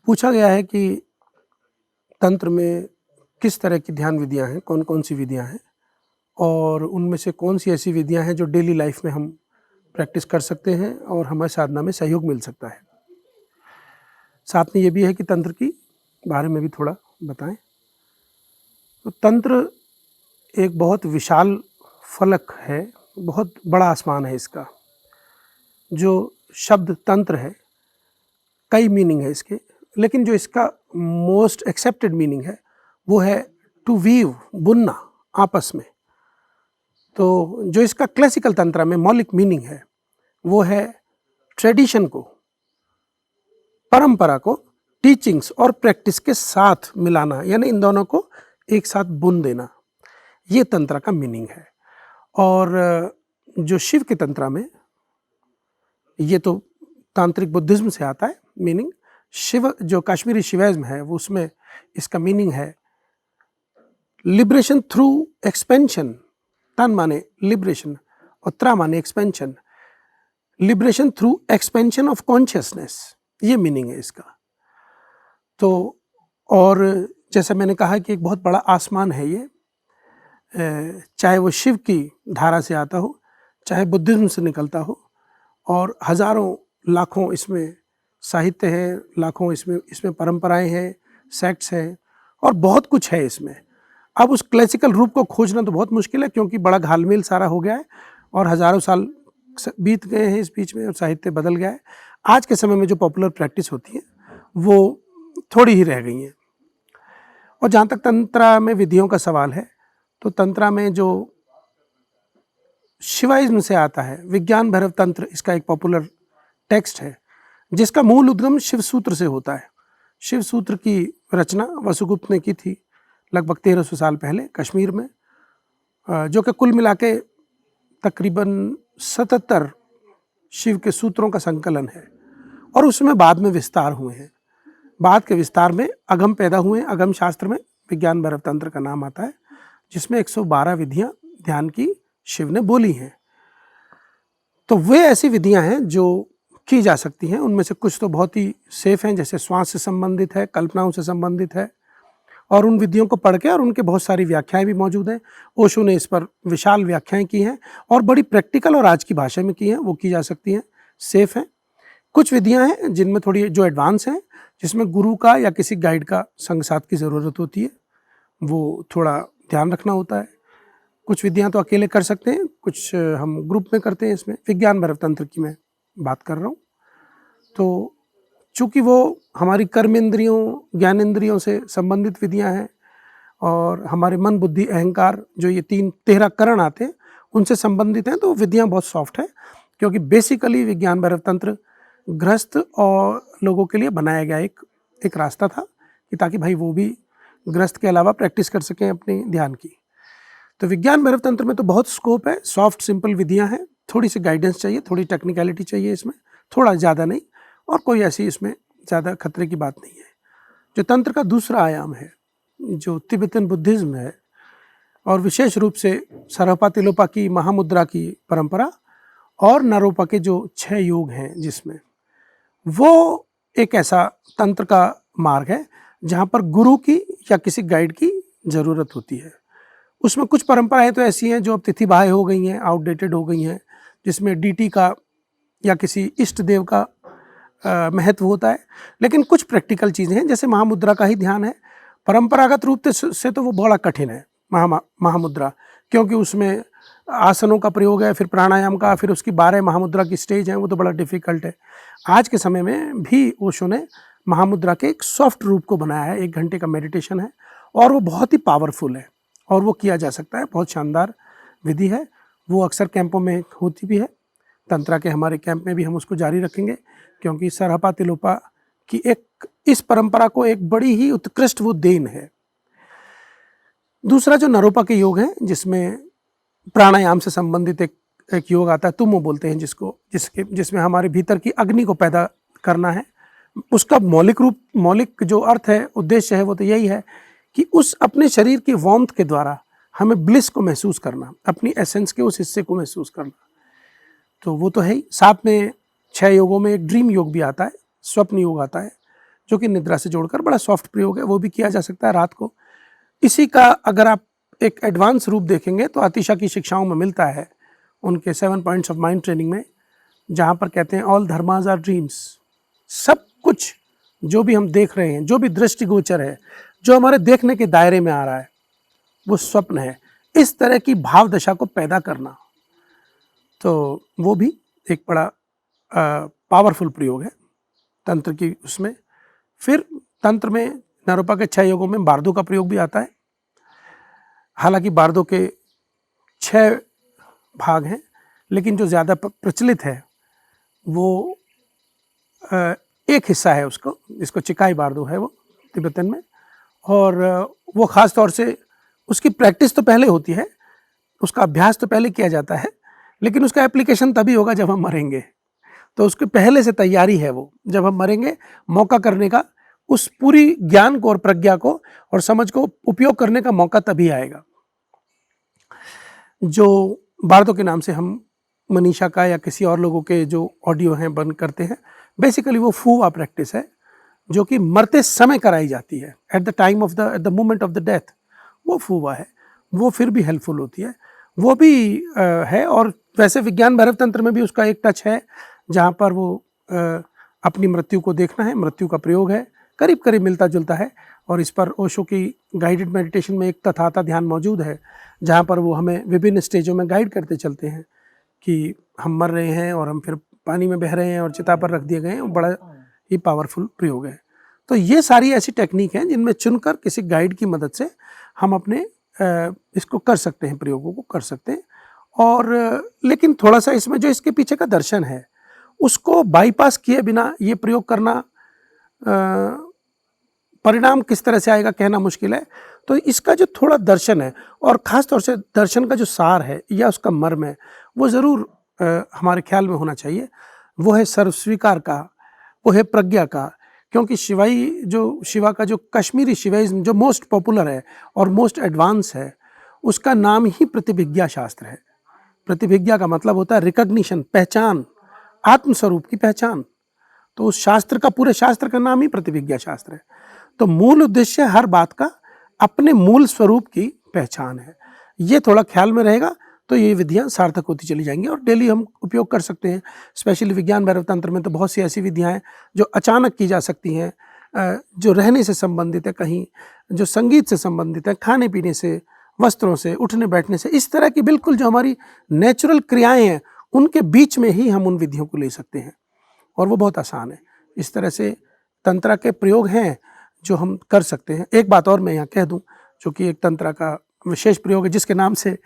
पूछा गया है कि तंत्र में किस तरह की ध्यान विधियाँ हैं, कौन-कौन सी विधियाँ हैं और उनमें से कौन सी ऐसी विधियाँ हैं जो डेली लाइफ में हम प्रैक्टिस कर सकते हैं और हमारी साधना में सहयोग मिल सकता है। साथ में ये भी है कि तंत्र की बारे में भी थोड़ा बताएँ। तो तंत्र एक बहुत विशाल फलक है, बहुत बड़ा आसमान है इसका। जो शब्द तंत्र है, कई मीनिंग है इसके, लेकिन जो इसका मोस्ट एक्सेप्टेड मीनिंग है वो है टू वीव, बुनना आपस में। तो जो इसका क्लासिकल तंत्र में मौलिक मीनिंग है वो है ट्रेडिशन को, परंपरा को टीचिंग्स और प्रैक्टिस के साथ मिलाना, यानी इन दोनों को एक साथ बुन देना, ये तंत्र का मीनिंग है। और जो शिव के तंत्र में, ये तो तांत्रिक बुद्धिज्म से आता है मीनिंग, शिव जो कश्मीरी शिवाइज्म है वो उसमें इसका मीनिंग है लिबरेशन थ्रू एक्सपेंशन। तन माने लिबरेशन और त्रा माने expansion, liberation through expansion of consciousness, ये मीनिंग है इसका। तो और जैसा मैंने कहा कि एक बहुत बड़ा आसमान है ये, चाहे वो शिव की धारा से आता हो, चाहे बुद्धिज्म से निकलता हो, और हजारों लाखों इसमें साहित्य है, लाखों इसमें परंपराएं हैं, सेक्ट्स हैं और बहुत कुछ है इसमें। अब उस क्लासिकल रूप को खोजना तो बहुत मुश्किल है क्योंकि बड़ा घालमेल सारा हो गया है और हजारों साल बीत गए हैं इस बीच में और साहित्य बदल गया है। आज के समय में जो पॉपुलर प्रैक्टिस होती है वो थोड़ी ही रह गई हैं। और जहाँ तक तंत्र में विधियों का सवाल है, तो तंत्र में जो शिवाइज्म से आता है, विज्ञान भैरव तंत्र इसका एक पॉपुलर टेक्स्ट है जिसका मूल उद्गम शिव सूत्र से होता है। शिव सूत्र की रचना वसुगुप्त ने की थी लगभग 1300 साल पहले कश्मीर में, जो कि कुल मिला के तकरीबन 77 शिव के सूत्रों का संकलन है और उसमें बाद में विस्तार हुए हैं। बाद के विस्तार में अगम पैदा हुए हैं। अगम शास्त्र में विज्ञान भैरव तंत्र का नाम आता है, जिसमें 112 विधियां ध्यान की शिव ने बोली हैं। तो वे ऐसी विधियां हैं जो की जा सकती हैं। उनमें से कुछ तो बहुत ही सेफ हैं, जैसे श्वास से संबंधित है, कल्पनाओं से संबंधित है, और उन विधियों को पढ़ के, और उनके बहुत सारी व्याख्याएं भी मौजूद हैं। ओशो ने इस पर विशाल व्याख्याएं की हैं और बड़ी प्रैक्टिकल और आज की भाषा में की हैं, वो की जा सकती हैं, सेफ हैं। कुछ विधियां हैं जिनमें थोड़ी जो एडवांस हैं, जिसमें गुरु का या किसी गाइड का संग साथ की ज़रूरत होती है, वो थोड़ा ध्यान रखना होता है। कुछ विधियां तो अकेले कर सकते हैं, कुछ हम ग्रुप में करते हैं। इसमें विज्ञान भैरव तंत्र की मैं बात कर रहा हूँ। तो चूँकि वो हमारी कर्मेंद्रियों, ज्ञानेंद्रियों से संबंधित विधियां हैं और हमारे मन, बुद्धि, अहंकार, जो ये 13 करण आते हैं, उनसे संबंधित हैं, तो विधियां बहुत सॉफ्ट है। क्योंकि बेसिकली विज्ञान भैरव तंत्र गृहस्थ और लोगों के लिए बनाया गया एक रास्ता था कि ताकि भाई वो भी गृहस्थ के अलावा प्रैक्टिस कर सकें अपने ध्यान की। तो विज्ञान भैरव तंत्र में तो बहुत स्कोप है, सॉफ्ट सिंपल विधियां हैं, थोड़ी सी गाइडेंस चाहिए, थोड़ी टेक्निकलिटी चाहिए इसमें, थोड़ा ज़्यादा नहीं, और कोई ऐसी इसमें ज़्यादा खतरे की बात नहीं है। जो तंत्र का दूसरा आयाम है, जो तिब्बतन बुद्धिज्म है, और विशेष रूप से सरहपा तिलोपा की महामुद्रा की परंपरा और नारोपा के जो 6 योग हैं, जिसमें वो एक ऐसा तंत्र का मार्ग है जहाँ पर गुरु की या किसी गाइड की ज़रूरत होती है। उसमें कुछ परंपराएं तो ऐसी हैं जो अब तिथिबाह्य हो गई हैं, आउटडेटेड हो गई हैं, जिसमें डीटी का या किसी इष्ट देव का महत्व होता है। लेकिन कुछ प्रैक्टिकल चीज़ें हैं, जैसे महामुद्रा का ही ध्यान है। परंपरागत रूप से तो वो बड़ा कठिन है महामुद्रा, क्योंकि उसमें आसनों का प्रयोग है, फिर प्राणायाम का, फिर उसकी 12 महामुद्रा की स्टेज हैं, वो तो बड़ा डिफ़िकल्ट है। आज के समय में भी ओशो ने महामुद्रा के एक सॉफ्ट रूप को बनाया है, 1 घंटे का मेडिटेशन है और वो बहुत ही पावरफुल है और वो किया जा सकता है। बहुत शानदार विधि है, वो अक्सर कैंपों में होती भी है। तंत्रा के हमारे कैंप में भी हम उसको जारी रखेंगे, क्योंकि सरहपा तिलोपा की इस परंपरा को एक बड़ी ही उत्कृष्ट वो देन है। दूसरा जो नारोपा के योग हैं, जिसमें प्राणायाम से संबंधित एक योग आता है, तुमो बोलते हैं जिसमें हमारे भीतर की अग्नि को पैदा करना है। उसका मौलिक जो अर्थ है, उद्देश्य है, वो तो यही है कि उस अपने शरीर की वार्मथ के द्वारा हमें ब्लिस को महसूस करना, अपनी एसेंस के उस हिस्से को महसूस करना। तो वो तो है ही। साथ में 6 योगों में एक ड्रीम योग भी आता है, स्वप्न योग आता है, जो कि निद्रा से जोड़कर बड़ा सॉफ्ट प्रयोग है, वो भी किया जा सकता है रात को। इसी का अगर आप एक एडवांस रूप देखेंगे तो आतिशा की शिक्षाओं में मिलता है, उनके 7 पॉइंट्स ऑफ माइंड ट्रेनिंग में, जहाँ पर कहते हैं ऑल धर्मास आर ड्रीम्स। सब कुछ जो भी हम देख रहे हैं, जो भी दृष्टिगोचर है, जो हमारे देखने के दायरे में आ रहा है, वो स्वप्न है। इस तरह की भाव दशा को पैदा करना, तो वो भी एक बड़ा पावरफुल प्रयोग है तंत्र की उसमें। फिर तंत्र में नारोपा के 6 योगों में बार्दो का प्रयोग भी आता है। हालांकि बार्दो के 6 भाग हैं, लेकिन जो ज़्यादा प्रचलित है वो एक हिस्सा है उसको, जिसको चिकाई बार्दो है वो तिब्बतन में, और वो ख़ास तौर से उसकी प्रैक्टिस तो पहले होती है, उसका अभ्यास तो पहले किया जाता है, लेकिन उसका एप्लीकेशन तभी होगा जब हम मरेंगे। तो उसके पहले से तैयारी है वो, जब हम मरेंगे मौका करने का, उस पूरी ज्ञान को और प्रज्ञा को और समझ को उपयोग करने का मौका तभी आएगा। जो बार्दो के नाम से हम मनीषा का या किसी और लोगों के जो ऑडियो हैं बंद करते हैं, बेसिकली वो फूवा प्रैक्टिस है जो कि मरते समय कराई जाती है, at the moment of the death. वो फूवा है, वो फिर भी हेल्पफुल होती है, वो भी है। और वैसे विज्ञान भैरव तंत्र में भी उसका एक टच है, जहाँ पर वो अपनी मृत्यु को देखना है, मृत्यु का प्रयोग है, करीब करीब मिलता जुलता है। और इस पर ओशो की गाइडेड मेडिटेशन में एक तथाता ध्यान मौजूद है, जहाँ पर वो हमें विभिन्न स्टेजों में गाइड करते चलते हैं कि हम मर रहे हैं और हम फिर पानी में बह रहे हैं और चिता पर रख दिए गए हैं। वो बड़ा ही पावरफुल प्रयोग है। तो ये सारी ऐसी टेक्निक हैं जिनमें चुनकर किसी गाइड की मदद से हम अपने इसको कर सकते हैं, प्रयोगों को कर सकते हैं। और लेकिन थोड़ा सा इसमें जो इसके पीछे का दर्शन है उसको बाईपास किए बिना ये प्रयोग करना, परिणाम किस तरह से आएगा कहना मुश्किल है। तो इसका जो थोड़ा दर्शन है, और ख़ास तौर से दर्शन का जो सार है या उसका मर्म है, वो ज़रूर हमारे ख्याल में होना चाहिए। वो है सर्वस्वीकार का, वो है प्रज्ञा का। क्योंकि शिवा का जो कश्मीरी शिवाइज्म जो मोस्ट पॉपुलर है और मोस्ट एडवांस है, उसका नाम ही प्रतिभिज्ञा शास्त्र है। प्रतिभिज्ञा का मतलब होता है रिकग्निशन, पहचान, आत्मस्वरूप की पहचान। तो उस शास्त्र का, पूरे शास्त्र का नाम ही प्रतिभिज्ञा शास्त्र है। तो मूल उद्देश्य हर बात का अपने मूल स्वरूप की पहचान है। ये थोड़ा ख्याल में रहेगा तो ये विधियां सार्थक होती चली जाएंगी और डेली हम उपयोग कर सकते हैं। स्पेशली विज्ञान भैरव तंत्र में तो बहुत सी ऐसी विधियां हैं जो अचानक की जा सकती हैं, जो रहने से संबंधित है, कहीं जो संगीत से संबंधित है, खाने पीने से, वस्त्रों से, उठने बैठने से, इस तरह की बिल्कुल जो हमारी नेचुरल क्रियाएं हैं उनके बीच में ही हम उन विधियों को ले सकते हैं और वो बहुत आसान है। इस तरह से तंत्र के प्रयोग हैं जो हम कर सकते हैं। एक बात और मैं यहाँ कह दूं, जो कि एक तंत्र का विशेष प्रयोग है जिसके नाम से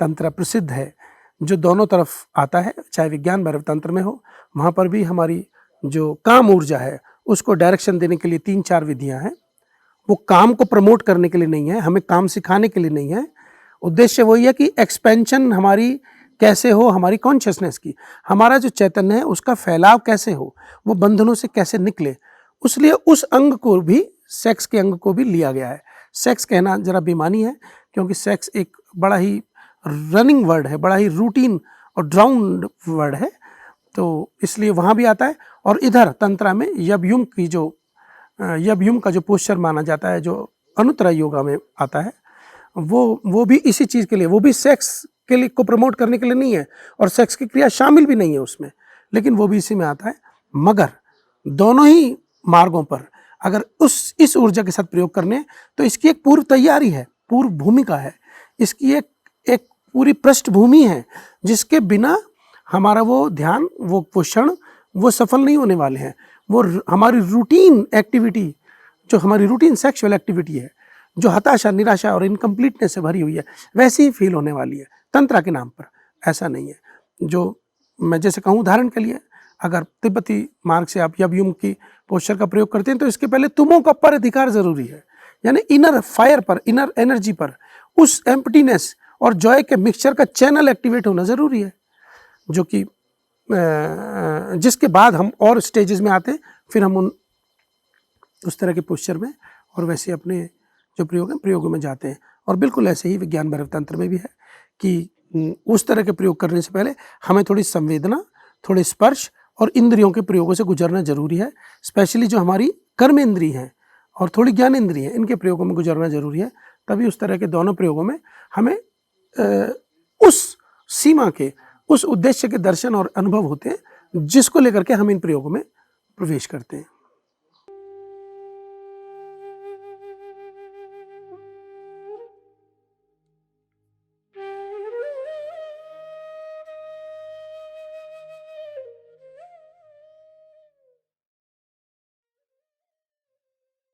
तंत्र प्रसिद्ध है, जो दोनों तरफ आता है, चाहे विज्ञान भैरव तंत्र में हो, वहाँ पर भी हमारी जो काम ऊर्जा है उसको डायरेक्शन देने के लिए 3-4 विधियाँ हैं। वो काम को प्रमोट करने के लिए नहीं है, हमें काम सिखाने के लिए नहीं है। उद्देश्य वही है कि एक्सपेंशन हमारी कैसे हो, हमारी कॉन्शियसनेस की, हमारा जो चैतन्य है उसका फैलाव कैसे हो, वो बंधनों से कैसे निकले। उसलिए उस अंग को भी, सेक्स के अंग को भी लिया गया है। सेक्स कहना जरा बेमानी है, क्योंकि सेक्स एक बड़ा ही रनिंग वर्ड है, बड़ा ही रूटीन और ड्राउंड वर्ड है, तो इसलिए वहाँ भी आता है। और इधर तंत्रा में यबयुम का जो पोस्चर माना जाता है, जो अनुत्तरा योगा में आता है, वो भी इसी चीज़ के लिए, वो भी सेक्स के लिए को प्रमोट करने के लिए नहीं है और सेक्स की क्रिया शामिल भी नहीं है उसमें, लेकिन वो भी इसी में आता है। मगर दोनों ही मार्गों पर अगर इस ऊर्जा के साथ प्रयोग करने, तो इसकी एक पूर्व तैयारी है, पूर्व भूमिका है, इसकी एक पूरी पृष्ठभूमि है, जिसके बिना हमारा वो ध्यान, वो क्षण, वो सफल नहीं होने वाले हैं। वो हमारी रूटीन एक्टिविटी, जो हमारी रूटीन सेक्सुअल एक्टिविटी है, जो हताशा, निराशा और इनकम्प्लीटनेस से भरी हुई है, वैसी ही फील होने वाली है। तंत्रा के नाम पर ऐसा नहीं है। जो मैं जैसे कहूँ उदाहरण के लिए, अगर तिब्बती मार्ग से आप यबयुम की पोस्चर का प्रयोग करते हैं तो इसके पहले तुमों का पर अधिकार जरूरी है, यानी इनर फायर पर, इनर एनर्जी पर, उस एम्प्टीनेस और जॉय के मिक्सचर का चैनल एक्टिवेट होना जरूरी है, जो कि जिसके बाद हम और स्टेजेस में आते हैं, फिर हम उस तरह के पोस्चर में और वैसे अपने जो प्रयोग हैं प्रयोगों में जाते हैं। और बिल्कुल ऐसे ही विज्ञान भैरव तंत्र में भी है कि उस तरह के प्रयोग करने से पहले हमें थोड़ी संवेदना, थोड़े स्पर्श और इंद्रियों के प्रयोगों से गुजरना जरूरी है। स्पेशली जो हमारी कर्म इंद्री हैं और थोड़ी ज्ञान इंद्री है, इनके प्रयोगों में गुजरना जरूरी है। तभी उस तरह के दोनों प्रयोगों में हमें उस सीमा के, उस उद्देश्य के दर्शन और अनुभव होते हैं जिसको लेकर के हम इन प्रयोगों में प्रवेश करते हैं।